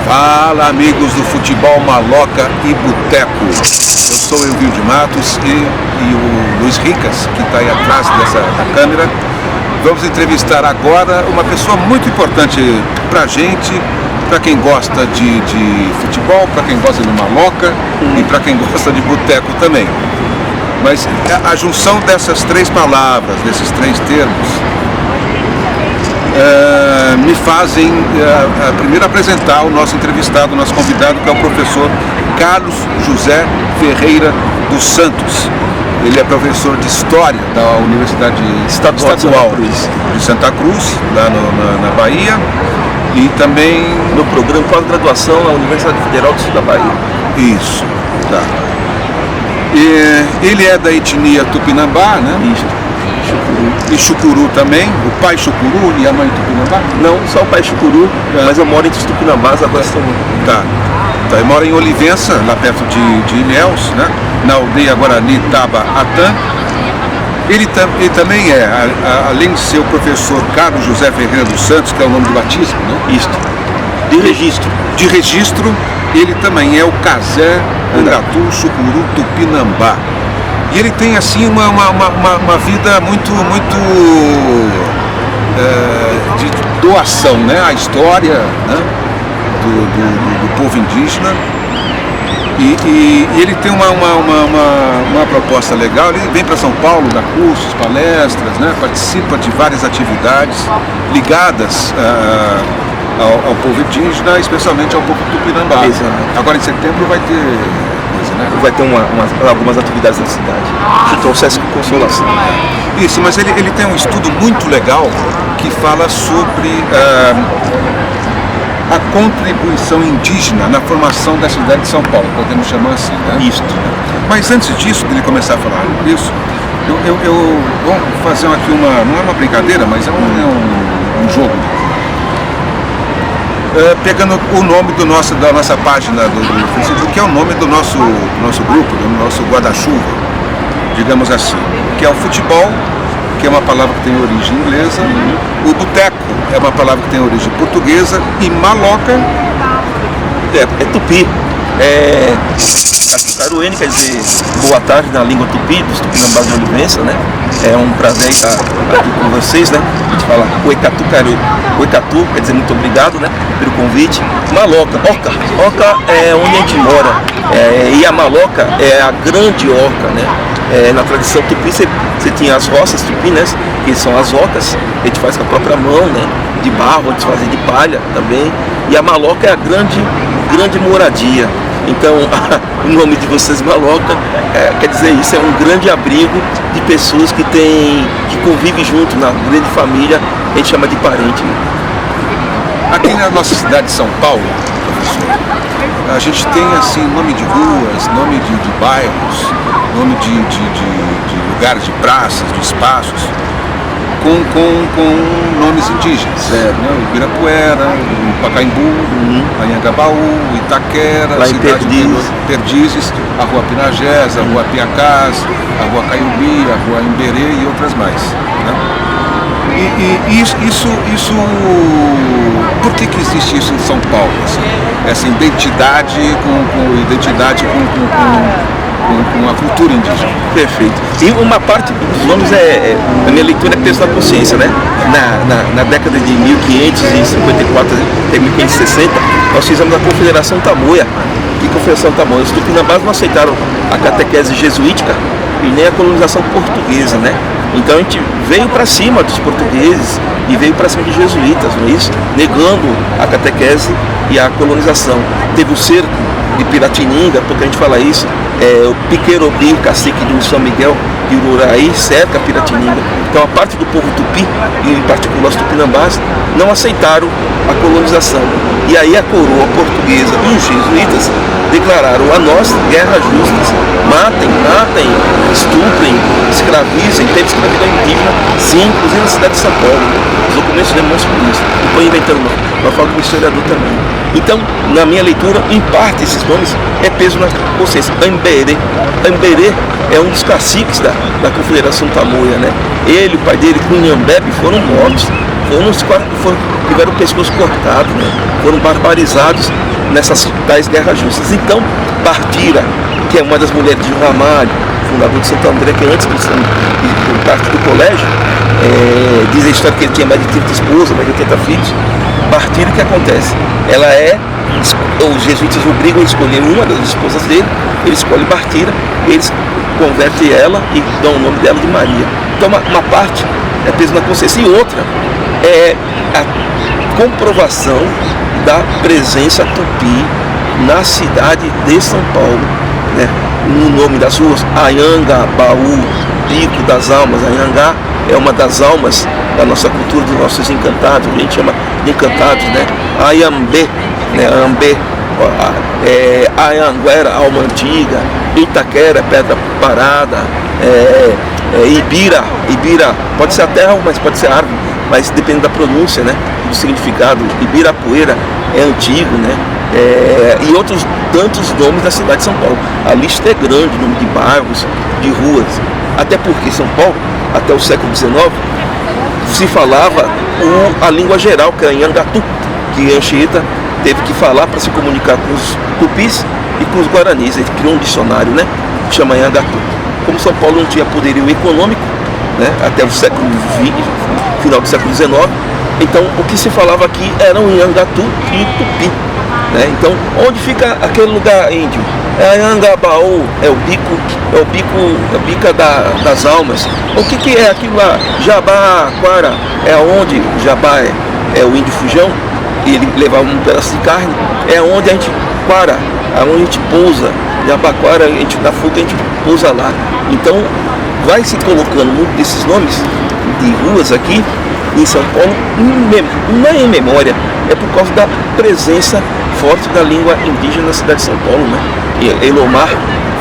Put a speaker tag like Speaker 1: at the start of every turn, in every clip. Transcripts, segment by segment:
Speaker 1: Fala, amigos do Futebol Maloca e Boteco. Eu sou Elvio de Matos e o Luiz Ricas, que está aí atrás da câmera. Vamos entrevistar agora uma pessoa muito importante para a gente, para quem gosta de futebol, para quem gosta de maloca e para quem gosta de boteco também. Mas a junção dessas três palavras, desses três termos, me fazem primeiro apresentar o nosso entrevistado, o nosso convidado, que é o professor Carlos José Ferreira dos Santos. Ele é professor de História da Universidade Estadual de Santa Cruz, lá na Bahia, e também
Speaker 2: no programa pós-graduação na Universidade Federal do Sul da Bahia.
Speaker 1: Isso, tá. E ele é da etnia Tupinambá, né?
Speaker 2: Isso.
Speaker 1: E Chucuru também, o pai Chucuru e a mãe Tupinambá?
Speaker 2: Não, só o pai Chucuru, mas eu moro entre os Tupinambás agora.
Speaker 1: Tá. Eu moro em Olivença, lá perto de Ilhéus, né? Na aldeia Guarani Taba-Atã. Ele também é, além de ser o professor Carlos José Ferreira dos Santos, que é o nome do batismo, né?
Speaker 2: Isso. De registro.
Speaker 1: De registro, ele também é o Casé Angatu Chucuru Tupinambá. E ele tem assim uma vida muito de doação, né? A história, né? do povo indígena. E ele tem uma proposta legal. Ele vem para São Paulo, dá cursos, palestras, né? Participa de várias atividades ligadas ao povo indígena, especialmente ao povo Tupinambá. Agora em setembro vai ter coisa, né?
Speaker 2: Vai ter algumas atividades na cidade. Então o Sesc Consolação.
Speaker 1: Isso, mas ele tem um estudo muito legal que fala sobre a contribuição indígena na formação da cidade de São Paulo, podemos chamar assim, né?
Speaker 2: Isso.
Speaker 1: Mas antes disso, dele começar a falar isso, eu vou fazer aqui não é uma brincadeira, mas é um jogo. Pegando o nome da nossa página do Facebook, que é o nome do nosso grupo, do nosso guarda-chuva, digamos assim, que é o futebol, que é uma palavra que tem origem inglesa, o boteco é uma palavra que tem origem portuguesa, e maloca
Speaker 2: é tupi. Caruene quer dizer boa tarde na língua tupi, dos Tupinambás de Olivença, né? É um prazer estar aqui com vocês, né? A gente fala Oicatu, Oicatu, quer dizer muito obrigado, né? Pelo convite. Maloca, Oca é onde a gente mora, e a maloca é a grande oca, né? Na tradição tupi você tinha as roças tupi, né? Que são as ocas, a gente faz com a própria mão, né? De barro, a gente faz de palha também. E a maloca é a grande moradia. Então, o nome de vocês, Maloca, quer dizer isso, é um grande abrigo de pessoas que convivem junto na grande família, a gente chama de parente. Né?
Speaker 1: Aqui na nossa cidade de São Paulo, professor, a gente tem assim nome de ruas, nome de bairros, nome de lugares, de praças, de espaços, com nomes indígenas, né? O Ibirapuera, o Pacaembu, Anhangabaú, Itaquera,
Speaker 2: lá em
Speaker 1: Perdizes, a Rua Pinagés, a Rua Piacás, a Rua Caiubi, a Rua Imberê e outras mais, né? E isso, por que existe isso em São Paulo? Assim? Essa identidade com a cultura indígena.
Speaker 2: Perfeito. E uma parte dos nomes a minha leitura é peso da consciência, né? Na década de 1554 até 1560, nós fizemos a Confederação Tamoia. Que Confederação Tamoia? Os Tupinambás não aceitaram a catequese jesuítica e nem a colonização portuguesa, né? Então a gente veio para cima dos portugueses e veio para cima dos jesuítas, não é isso? Negando a catequese e a colonização. Teve o cerco de Piratininga, porque a gente fala isso, o Piquerobi, cacique do São Miguel de Ururaí, cerca Piratininga. Então a parte do povo tupi, e em particular os tupinambás, não aceitaram a colonização. E aí a coroa portuguesa e os jesuítas declararam a nós guerras justas. Matem, estuprem, escravizem, teve escravidão indígena, sim, inclusive na cidade de São Paulo. Os documentos demonstram isso. Estou inventando uma fala do historiador também. Então, na minha leitura, em parte esses nomes é peso na consciência. Amberê é um dos caciques da Confederação Tamoia, né? Ele, o pai dele, Cunhambebe, foram mortos, tiveram o pescoço cortado, né? Foram barbarizados nessas tais guerras justas. Então, Bartira, que é uma das mulheres de Ramalho, fundador de Santo André, que antes de parte do colégio, diz a história que ele tinha mais de 30 esposas, mais de 80 filhos. Bartira, o que acontece? Os jesuítas obrigam a escolher uma das esposas dele, ele escolhe Bartira, eles convertem ela e dão o nome dela de Maria. Então uma parte é peso na consciência, e outra é a comprovação da presença tupi na cidade de São Paulo, né? No nome das ruas, Anhangabaú, Pico das Almas. Anhangá é uma das almas da nossa cultura, dos nossos encantados, a gente chama de encantados, né? Ayambé, né? Ambé, Anhanguera, alma antiga, Itaquera, pedra parada, Ibira pode ser a terra, mas pode ser árvore, mas depende da pronúncia, né? Do significado. Ibirapuera é antigo, né? E outros tantos nomes da cidade de São Paulo. A lista é grande, nome de bairros, de ruas, até porque São Paulo, até o século XIX, se falava a língua geral, que é Anhangatu, que Anchieta teve que falar para se comunicar com os tupis e com os guaranis. Ele criou um dicionário, né, que chama Anhangatu. Como São Paulo não tinha poderio econômico, né, até o século XX, final do século XIX, então o que se falava aqui era o Anhangatu e Tupi, né? Então, onde fica aquele lugar índio? É Anhangabaú, é o bica das almas. O que é aquilo lá? Jabaquara, é onde Jabá é o índio fujão, e ele levava um pedaço de carne, é onde a gente onde a gente pousa. Jabaquara, na fuga a gente pousa lá. Então, vai se colocando muito desses nomes de ruas aqui em São Paulo, não é em memória, é por causa da presença forte da língua indígena na cidade de São Paulo, né? E Elomar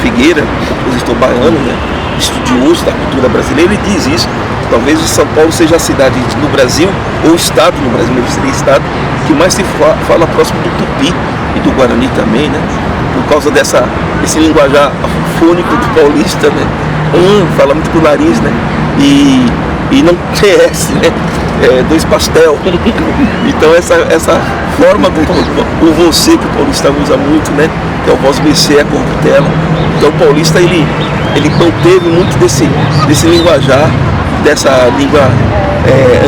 Speaker 2: Figueira, compositor baiano, né, estudioso da cultura brasileira, ele diz isso. Talvez São Paulo seja a cidade no Brasil, ou estado no Brasil, mesmo seria estado, que mais se fala próximo do Tupi e do Guarani também, né? Por causa desse linguajar fônico do paulista, né? Fala muito com o nariz, né? E não TS, né? Dois pastel. Então essa forma do você que o paulista usa muito, né? Que é o voz mercê, a corruptela. Então o paulista ele manteve muito desse linguajar, dessa língua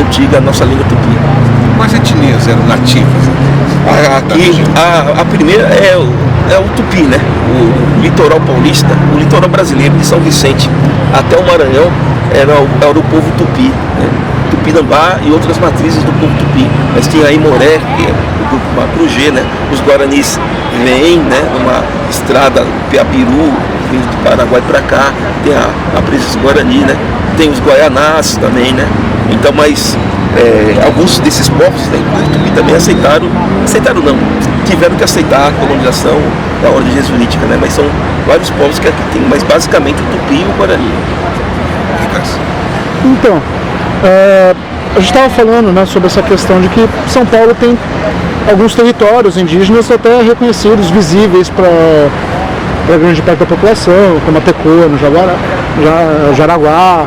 Speaker 2: antiga, nossa língua tupi.
Speaker 1: Quais etnias eram nativas?
Speaker 2: Aqui a primeira é o tupi, né? O litoral paulista, o litoral brasileiro de São Vicente até o Maranhão era o povo tupi, né? Tupinambá e outras matrizes do povo tupi. Mas tinha aí Moré, que é o grupo Macrugê, né? Os guaranis vêm, né, numa estrada Piabiru, vindo do Paraguai para cá, tem a presença Guarani, né? Tem os Guaianás também, né? Então, mas alguns desses povos, né, tupi também aceitaram não, tiveram que aceitar a colonização da ordem jesuítica, né? Mas são vários povos que aqui tem, mas basicamente o tupi e o Guarani.
Speaker 3: Então, a gente estava falando, né, sobre essa questão de que São Paulo tem alguns territórios indígenas até reconhecidos, visíveis para grande parte da população, como a Tecoa, no Jaraguá.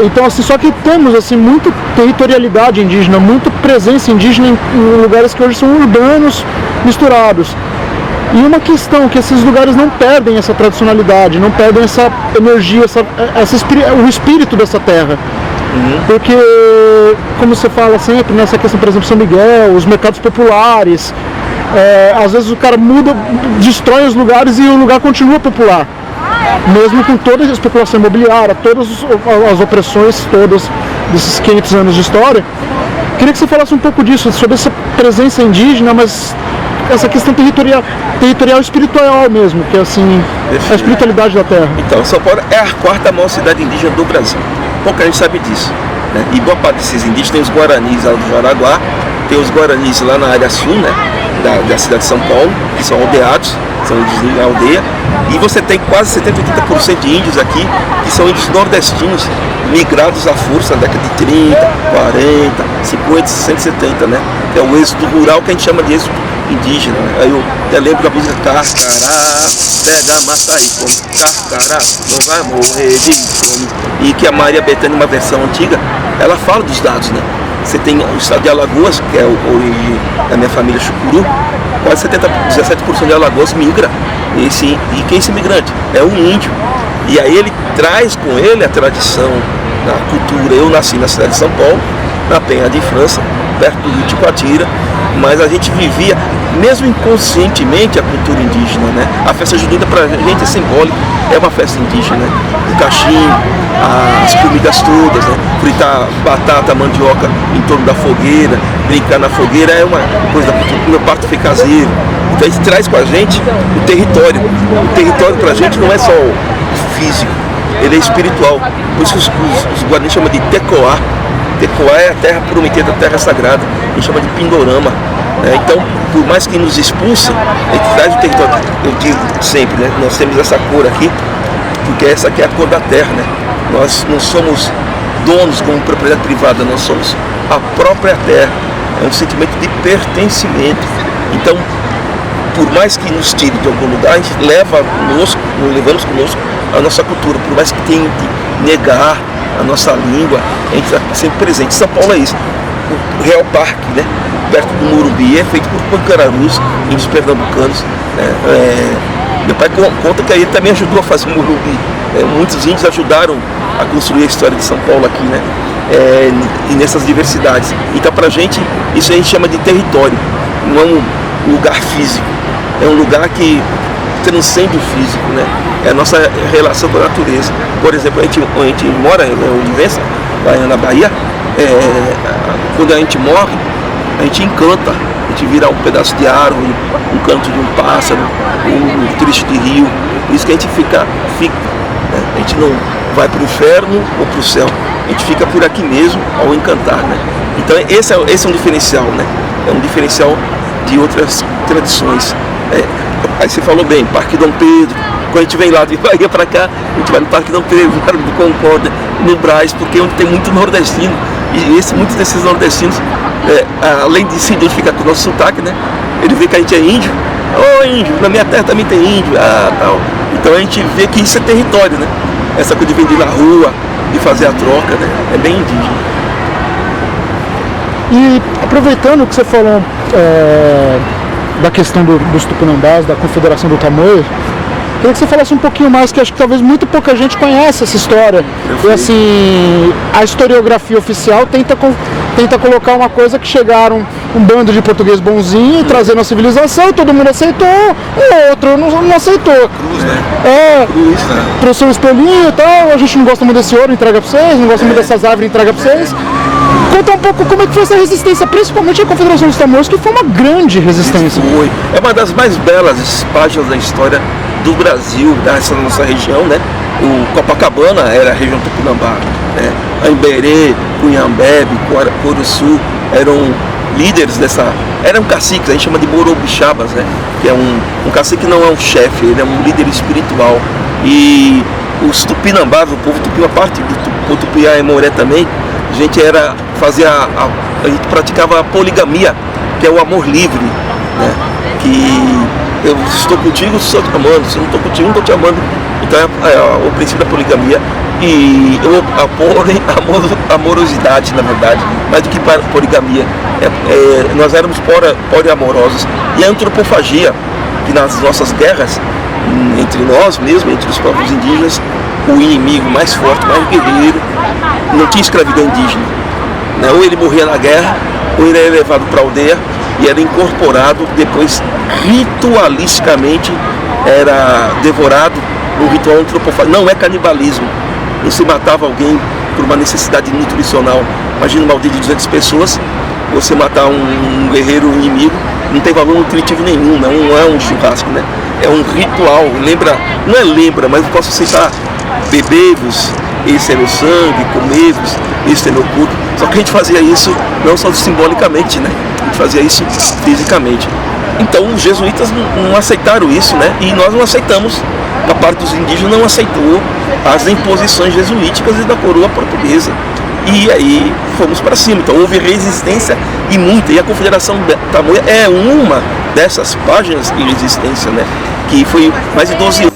Speaker 3: Então, assim, só que temos assim, muita territorialidade indígena, muita presença indígena em lugares que hoje são urbanos misturados. E uma questão que esses lugares não perdem essa tradicionalidade, não perdem essa energia, o espírito dessa terra. Porque, como você fala sempre, nessa questão, por exemplo, São Miguel, os mercados populares, às vezes o cara destrói os lugares e o lugar continua popular. Mesmo com toda a especulação imobiliária, todas as opressões todas desses 500 anos de história. Queria que você falasse um pouco disso, sobre essa presença indígena, mas essa questão territorial espiritual mesmo, que é assim, a espiritualidade da terra.
Speaker 2: Então, São Paulo é a quarta maior cidade indígena do Brasil. Pouca gente sabe disso, né? E boa parte desses indígenas tem os guaranis lá do Jaraguá, tem os guaranis lá na área sul, né, da cidade de São Paulo, que são aldeados, são índios de aldeia, e você tem quase 70, 80% de índios aqui, que são índios nordestinos, migrados à força na década de 30, 40, 50, 60, 70, né? É o êxodo rural que a gente chama de êxodo indígena, né? Aí eu até lembro da música Carcará, pega, mata e come, Carcará, não vai morrer de fome. E que a Maria Bethânia, uma versão antiga, ela fala dos dados, né? Você tem o estado de Alagoas, que é a origem da minha família Chucuru, quase 17% de Alagoas migra. E quem é esse imigrante? É um índio. E aí ele traz com ele a tradição, a cultura. Eu nasci na cidade de São Paulo, na Penha de França, perto do rio Ticoatira, mas a gente vivia, mesmo inconscientemente, a cultura indígena, né? A festa junina pra gente é simbólica, é uma festa indígena, né? O cachimbo, as comidas todas, né? Fritar batata, mandioca em torno da fogueira, brincar na fogueira é uma coisa da cultura. Meu parto foi caseiro. Então a gente traz com a gente o território. O território pra gente não é só o físico, ele é espiritual. Por isso que os guaranis chamam de Tecoá. Tecoá é a terra prometida, a terra sagrada. A gente chama de Pindorama. Então, por mais que nos expulsem, a gente traz o território. Eu digo sempre, né? Nós temos essa cor aqui, porque essa aqui é a cor da terra, né? Nós não somos donos como propriedade privada, nós somos a própria terra. É um sentimento de pertencimento. Então, por mais que nos tire de algum lugar, a gente leva conosco, levamos conosco a nossa cultura. Por mais que tenha que negar a nossa língua, a gente está sempre presente. São Paulo é isso. O Real Parque, né? Perto do Morumbi, é feito por pancararus, índios pernambucanos. Meu pai conta que ele também ajudou a fazer o Morumbi. Muitos índios ajudaram a construir a história de São Paulo aqui, né? E nessas diversidades. Então, pra gente, isso a gente chama de território. Não é um lugar físico. É um lugar que transcende o físico, né? É a nossa relação com a natureza. Por exemplo, a gente mora em Olivença, lá na Bahia. Quando a gente morre, a gente encanta. A gente vira um pedaço de árvore, um canto de um pássaro, um trecho de rio. Por isso que a gente fica né? A gente não vai para o inferno ou para o céu. A gente fica por aqui mesmo ao encantar, né? Então esse é um diferencial, né? É um diferencial de outras tradições. Aí você falou bem, Parque Dom Pedro. Quando a gente vem lá de Bahia para cá, a gente vai no Parque Dom Pedro, no Parque do Concórdia, no Brás, porque é onde tem muito nordestino. E muitos desses nordestinos, além de se identificar com o nosso sotaque, né? Ele vê que a gente é índio. Ô índio, na minha terra também tem índio, tal. Então a gente vê que isso é território, né? Essa coisa de vender na rua, de fazer a troca, né? É bem indígena.
Speaker 3: E aproveitando que você falou da questão dos Tupinambás, da Confederação do Tamoio, queria que você falasse um pouquinho mais, que acho que talvez muito pouca gente conhece essa história. E assim, a historiografia oficial tenta colocar uma coisa que chegaram um bando de português bonzinho, trazendo a civilização, todo mundo aceitou, o outro não aceitou.
Speaker 1: Cruz, né?
Speaker 3: Cruz, né? Trouxe um espelhinho e tal, a gente não gosta muito desse ouro, entrega pra vocês, não gosta muito dessas árvores, entrega pra vocês. Conta um pouco como é que foi essa resistência, principalmente a Confederação dos Tamoios, que foi uma grande resistência.
Speaker 2: Foi. É uma das mais belas páginas da história do Brasil, dessa nossa região, né? O Copacabana era a região Tupinambá, né? Amberê, Cunhambebe, Coruçu eram líderes eram caciques, a gente chama de Morobixabas, né? Que é um cacique não é um chefe, ele é um líder espiritual. E os Tupinambás, o povo Tupi, a parte do Tupiá e Moré também, a gente a gente praticava a poligamia, que é o amor livre, né? Que eu estou contigo, estou te amando, se eu não estou contigo, não estou te amando. Então é o princípio da poligamia. E eu apoio amorosidade, na verdade, mais do que poligamia. Nós éramos poliamorosos. E a antropofagia, que nas nossas guerras, entre nós mesmos, entre os povos indígenas, o inimigo mais forte, mais guerreiro, não tinha escravidão indígena, né? Ou ele morria na guerra, ou ele era levado para a aldeia e era incorporado, depois ritualisticamente era devorado no ritual antropofágico. Não é canibalismo, não se matava alguém por uma necessidade nutricional. Imagina uma aldeia de 200 pessoas, você matar um guerreiro inimigo, não tem valor nutritivo nenhum, não é um churrasco, né? É um ritual, mas eu posso citar: bebei-vos, esse é meu sangue, comei-vos, esse é meu corpo. Só que a gente fazia isso não só simbolicamente, né? A gente fazia isso fisicamente. Então os jesuítas não aceitaram isso, né? E nós não aceitamos, a parte dos indígenas não aceitou as imposições jesuíticas e da coroa portuguesa. E aí fomos para cima. Então houve resistência e muita. E a Confederação Tamoia é uma dessas páginas de resistência, né? Que foi mais de 12 anos.